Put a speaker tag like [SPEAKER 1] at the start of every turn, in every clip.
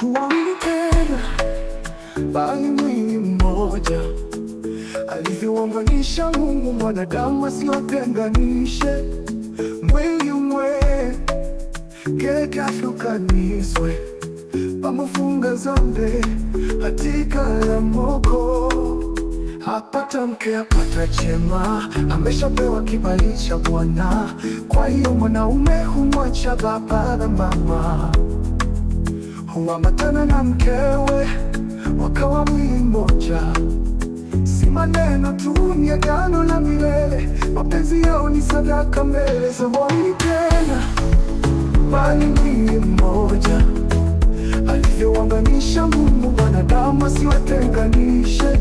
[SPEAKER 1] Hatuamini tena, bali mwili mmoja. Alivyounganisha Mungu mwanadamu asiwatenganishe. Mwili umwe gekashukanizwe, pamufunga zambe hatika la moko. Apata mke apata chema, ameshapewa kibali cha Bwana. Kwa hiyo mwanaume humwacha baba na mama, huambatana na mkewe, wakawa mwili mmoja. Si maneno tu, ni agano la milele. Mapenzi yao ni sadaka mbele za Bwana tena, bali mwili mmoja. Alivyounganisha Mungu mwanadamu asiwatenganishe.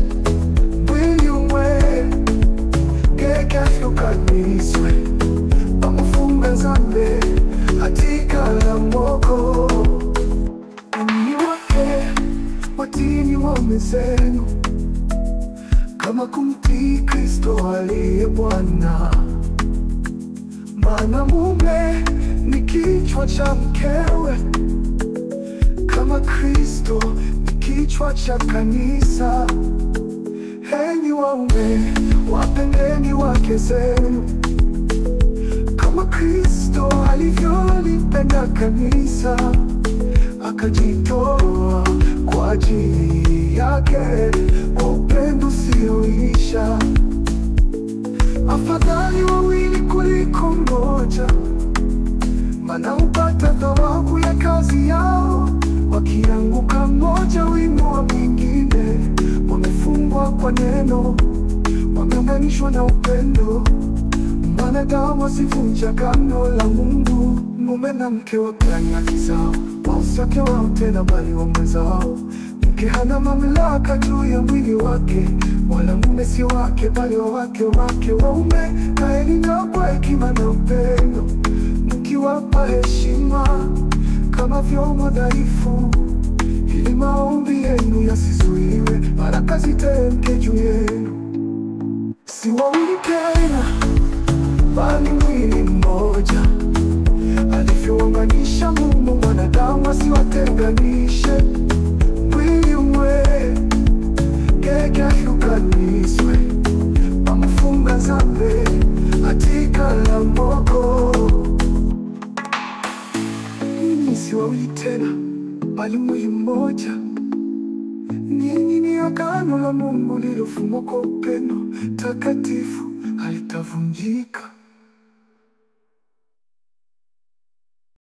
[SPEAKER 1] Mwili umwe gekashukanizwe, pamufunga zambe hatika la moko. Enyi wake watini waume zenu, kama kumtii Kristo aliye Bwana. Maana mume ni kichwa cha mkewe, kama Kristo ni kichwa cha kanisa. Enyi waume, wapendeni wake zenu, kama Kristo alivyolipenda kanisa, akajitoa kwa ajili yake kwa upendo usioisha. Afadhali wawili kuliko mmoja, maana hupata thawabu ya kazi yao. Wakianguka mmoja huinua mwingine. Wamefungwa kwa neno, wameunganishwa na upendo. Mwanadamu asivunja agano la Mungu. Mume na mke wapeane haki zao, wasiwake wao tena bali waume zao. Mke hana mamlaka juu ya mwili wake, wala mume si wake bali wake wake. Waume, kaeni nao kwa hekima na upendo, mkiwapa heshima kama vyombo dhaifu, ili maombi yenu yasizuiwe, baraka zitemke juu yenu. Si wawili tena, bali mwili mmoja. Alivyounganisha Mungu mwanadamu asiwatenganishe. Mwili umwe gekashukanizwe, pamufunga zambe hatika la moko. Ninyi si wawili tena, bali mwili mmoja. Ninyi ni agano la Mungu lililofumwa kwa upendo takatifu, halitavunjika.